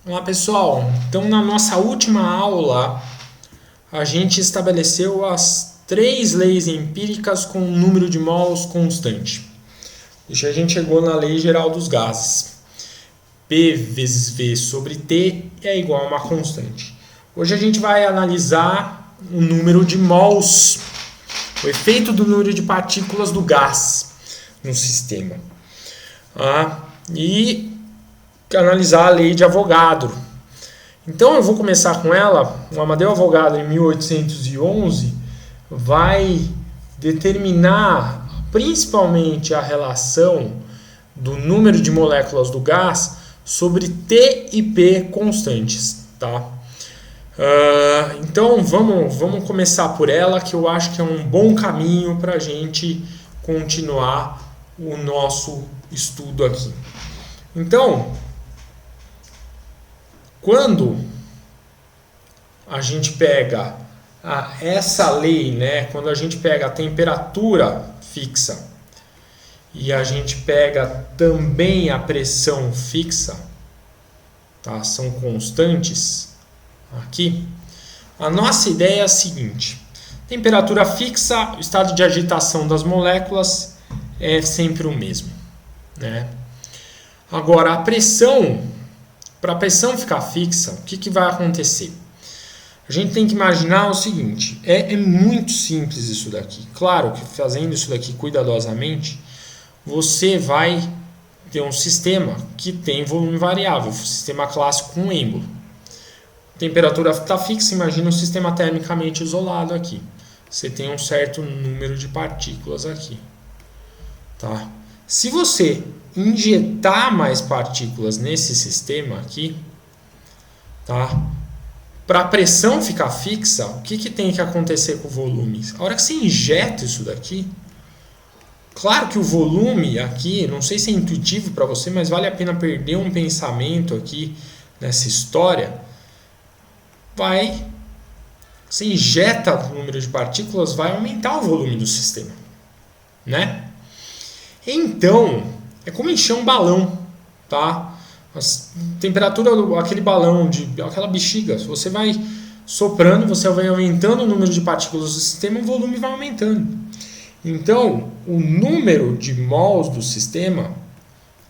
Olá pessoal, então na nossa última aula a gente estabeleceu as 3 leis empíricas com um número de mols constante. A gente chegou na lei geral dos gases. P vezes V sobre T é igual a uma constante. Hoje a gente vai analisar o número de mols, o efeito do número de partículas do gás no sistema. E analisar a lei de Avogadro. Então eu vou começar com ela. O Amadeu Avogadro, em 1811, vai determinar principalmente a relação do número de moléculas do gás sobre T e P constantes. Tá? Então vamos começar por ela, que eu acho que é um bom caminho para a gente continuar o nosso estudo aqui. Então, quando a gente pega essa lei, né, quando a gente pega a temperatura fixa e a gente pega também a pressão fixa, tá, são constantes aqui, a nossa ideia é a seguinte: temperatura fixa, o estado de agitação das moléculas é sempre o mesmo, né? Agora, a pressão, para a pressão ficar fixa, o que vai acontecer? A gente tem que imaginar o seguinte, é muito simples isso daqui. Claro que fazendo isso daqui cuidadosamente, você vai ter um sistema que tem volume variável, sistema clássico com êmbolo. Temperatura está fixa, imagina um sistema termicamente isolado aqui. Você tem um certo número de partículas aqui. Tá? Se você injetar mais partículas nesse sistema aqui, tá? Para a pressão ficar fixa, o que tem que acontecer com o volume? A hora que você injeta isso daqui, claro que o volume aqui, não sei se é intuitivo para você, mas vale a pena perder um pensamento aqui nessa história. Você injeta o número de partículas, vai aumentar o volume do sistema, né? Então, é como encher um balão, tá? A temperatura daquele balão, aquela bexiga, você vai soprando, você vai aumentando o número de partículas do sistema, o volume vai aumentando. Então, o número de mols do sistema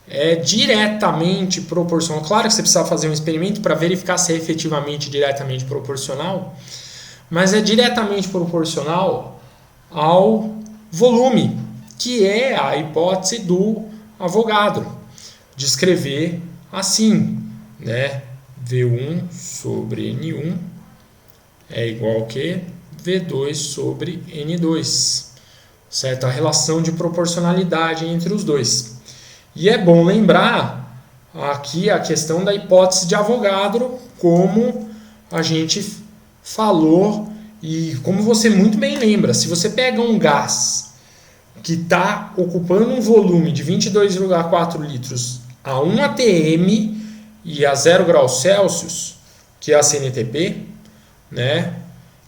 é diretamente proporcional. Claro que você precisa fazer um experimento para verificar se é efetivamente diretamente proporcional, mas é diretamente proporcional ao volume, que é a hipótese do Avogadro, de escrever assim, né? V1 sobre N1 é igual a que V2 sobre N2, certo? A relação de proporcionalidade entre os dois. E é bom lembrar aqui a questão da hipótese de Avogadro, como a gente falou e como você muito bem lembra. Se você pega um gás que está ocupando um volume de 22,4 litros a 1 atm e a 0 graus Celsius, que é a CNTP, né?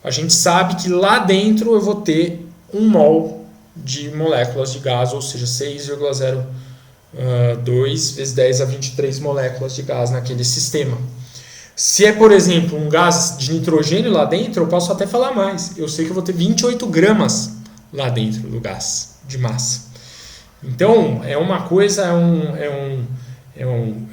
A gente sabe que lá dentro eu vou ter 1 mol de moléculas de gás, ou seja, 6,02 vezes 10 a 23 moléculas de gás naquele sistema. Se é, por exemplo, um gás de nitrogênio lá dentro, eu posso até falar mais. Eu sei que eu vou ter 28 gramas lá dentro do gás de massa. Então, é uma coisa, é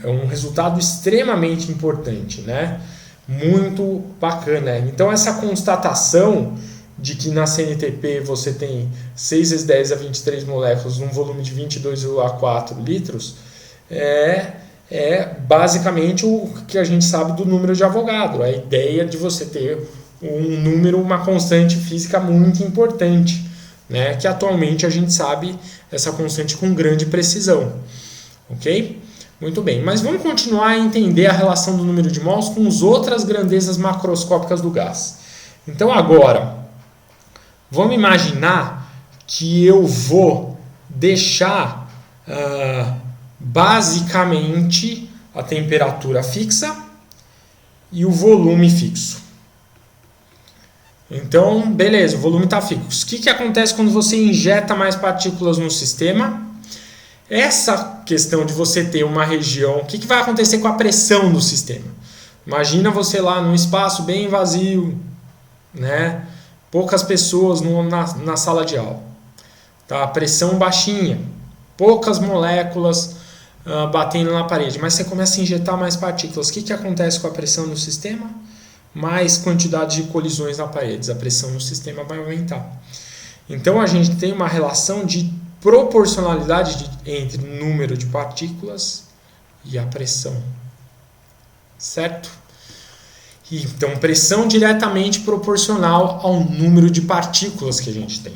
um resultado extremamente importante, né? Muito bacana. Então, essa constatação de que na CNTP você tem 6 vezes 10 a 23 moléculas num volume de 22,4 litros é basicamente o que a gente sabe do número de Avogadro. A ideia de você ter um número, uma constante física muito importante, né, que atualmente a gente sabe essa constante com grande precisão. Ok? Muito bem, mas vamos continuar a entender a relação do número de mols com as outras grandezas macroscópicas do gás. Então agora, vamos imaginar que eu vou deixar basicamente a temperatura fixa e o volume fixo. Então, beleza, o volume está fixo. O que acontece quando você injeta mais partículas no sistema? Essa questão de você ter uma região, o que vai acontecer com a pressão do sistema? Imagina você lá num espaço bem vazio, né? Poucas pessoas na sala de aula. Tá? Pressão baixinha, poucas moléculas batendo na parede, mas você começa a injetar mais partículas. O que acontece com a pressão no sistema? Mais quantidade de colisões na parede, a pressão no sistema vai aumentar. Então a gente tem uma relação de proporcionalidade entre o número de partículas e a pressão. Certo? Então, pressão diretamente proporcional ao número de partículas que a gente tem.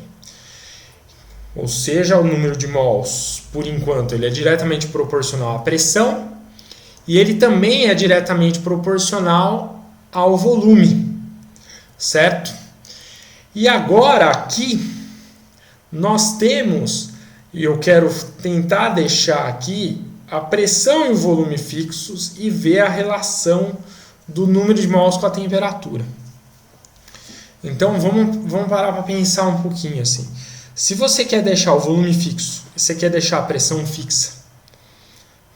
Ou seja, o número de mols, por enquanto, ele é diretamente proporcional à pressão e ele também é diretamente proporcional ao volume. Certo? E agora, aqui, nós temos, e eu quero tentar deixar aqui, a pressão e o volume fixos e ver a relação do número de mols com a temperatura. Então vamos parar para pensar um pouquinho assim. Se você quer deixar o volume fixo, você quer deixar a pressão fixa,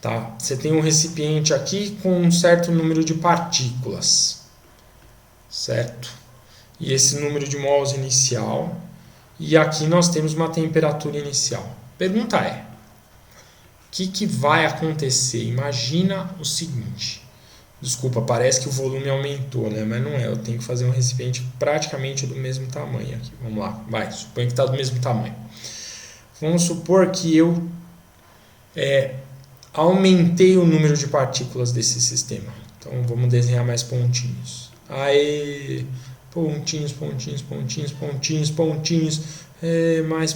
tá? Você tem um recipiente aqui com um certo número de partículas, certo? E esse número de mols inicial, e aqui nós temos uma temperatura inicial. Pergunta é: o que vai acontecer? Imagina o seguinte. Desculpa, parece que o volume aumentou, né? Mas não é. Eu tenho que fazer um recipiente praticamente do mesmo tamanho aqui. Vamos lá, vai. Suponha que está do mesmo tamanho. Vamos supor que eu aumentei o número de partículas desse sistema. Então vamos desenhar mais pontinhos. Aê! Pontinhos, pontinhos, pontinhos, pontinhos, pontinhos. Mais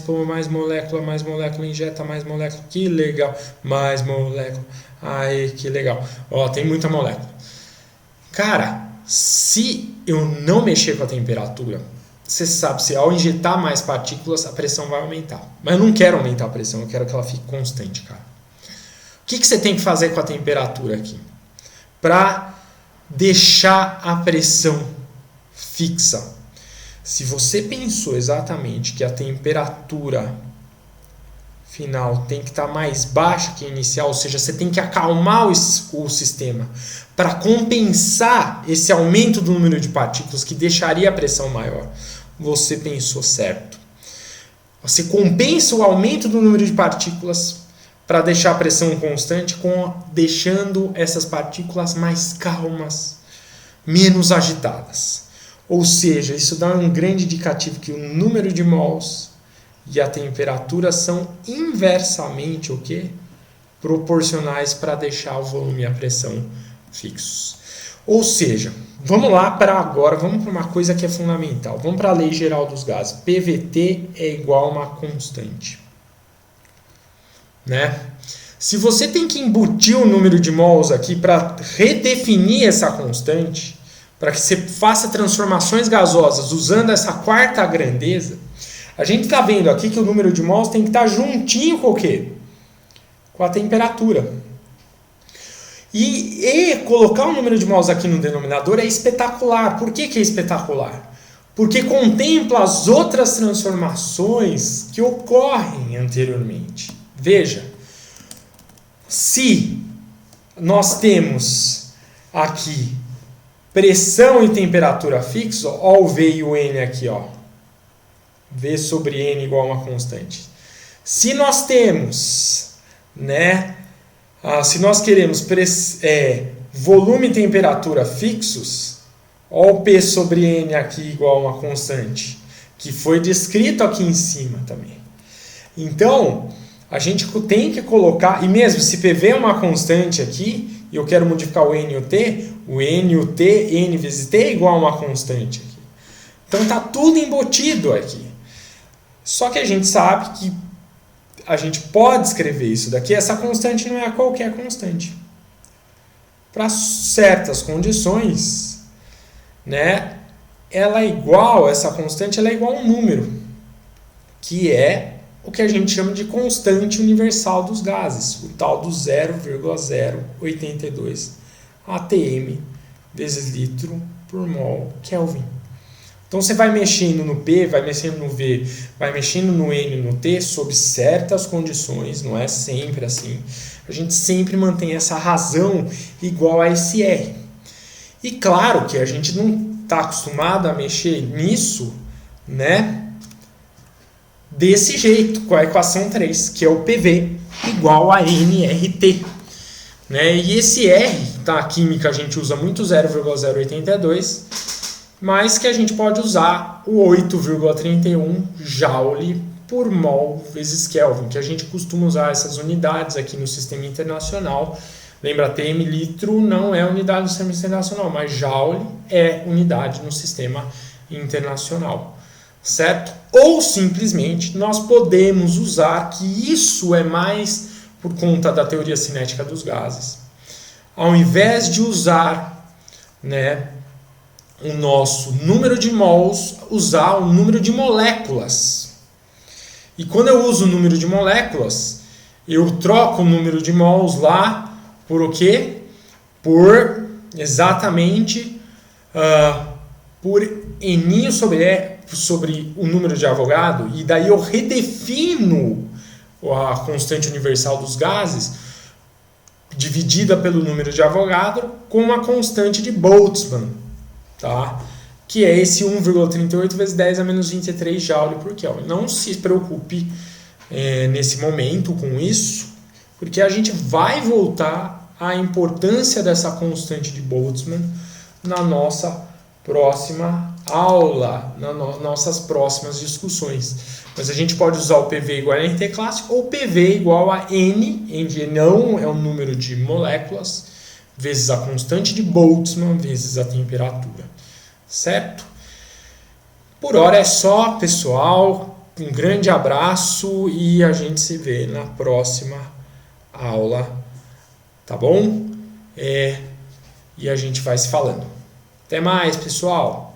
molécula, injeta mais molécula, que legal, mais molécula, ai, que legal, ó, tem muita molécula. Cara, se eu não mexer com a temperatura, você sabe, se ao injetar mais partículas, a pressão vai aumentar. Mas eu não quero aumentar a pressão, eu quero que ela fique constante, cara. O que você tem que fazer com a temperatura aqui? Para deixar a pressão fixa. Se você pensou exatamente que a temperatura final tem que estar mais baixa que a inicial, ou seja, você tem que acalmar o sistema para compensar esse aumento do número de partículas que deixaria a pressão maior, você pensou certo. Você compensa o aumento do número de partículas para deixar a pressão constante, deixando essas partículas mais calmas, menos agitadas. Ou seja, isso dá um grande indicativo que o número de mols e a temperatura são inversamente o quê? Proporcionais para deixar o volume e a pressão fixos. Ou seja, vamos lá para agora, vamos para uma coisa que é fundamental. Vamos para a lei geral dos gases. PVT é igual a uma constante. Né? Se você tem que embutir o número de mols aqui para redefinir essa constante, para que você faça transformações gasosas usando essa quarta grandeza, a gente está vendo aqui que o número de mols tem que estar juntinho com o quê? Com a temperatura. E colocar o número de mols aqui no denominador é espetacular. Por que é espetacular? Porque contempla as outras transformações que ocorrem anteriormente. Veja, se nós temos aqui pressão e temperatura fixo, ó o V e o N aqui, ó. V sobre N igual a uma constante. Se nós temos, né, se nós queremos volume e temperatura fixos, ó o P sobre N aqui igual a uma constante, que foi descrito aqui em cima também. Então, a gente tem que colocar, e mesmo se PV é uma constante aqui, e eu quero modificar o N e o T, N vezes T é igual a uma constante aqui. Então está tudo embutido aqui. Só que a gente sabe que a gente pode escrever isso daqui, essa constante não é qualquer constante. Para certas condições, né, essa constante ela é igual a um número, que é o que a gente chama de constante universal dos gases, o tal do 0,082 atm vezes litro por mol Kelvin. Então você vai mexendo no P, vai mexendo no V, vai mexendo no N e no T sob certas condições, não é sempre assim. A gente sempre mantém essa razão igual a esse R. E claro que a gente não está acostumado a mexer nisso, né, desse jeito, com a equação 3, que é o PV igual a nRT. Né? E esse R, na química a gente usa muito 0,082, mas que a gente pode usar o 8,31 Joule por mol vezes Kelvin, que a gente costuma usar essas unidades aqui no sistema internacional. Lembra, TM litro não é unidade no sistema internacional, mas Joule é unidade no sistema internacional, certo? Ou simplesmente nós podemos usar que isso é mais por conta da teoria cinética dos gases. Ao invés de usar, né, o nosso número de mols, usar o número de moléculas. E quando eu uso o número de moléculas, eu troco o número de mols lá por o quê? Por exatamente por N sobre o número de Avogadro, e daí eu redefino a constante universal dos gases dividida pelo número de Avogadro com uma constante de Boltzmann, tá? Que é esse 1,38 vezes 10 a menos 23 Joule por Kelvin. Não se preocupe nesse momento com isso, porque a gente vai voltar à importância dessa constante de Boltzmann na nossa próxima aula, nas nossas próximas discussões. Mas a gente pode usar o PV igual a NT clássico ou PV igual a N, N não é o número de moléculas, vezes a constante de Boltzmann, vezes a temperatura. Certo? Por hora é só, pessoal. Um grande abraço e a gente se vê na próxima aula. Tá bom? E a gente vai se falando. Até mais, pessoal!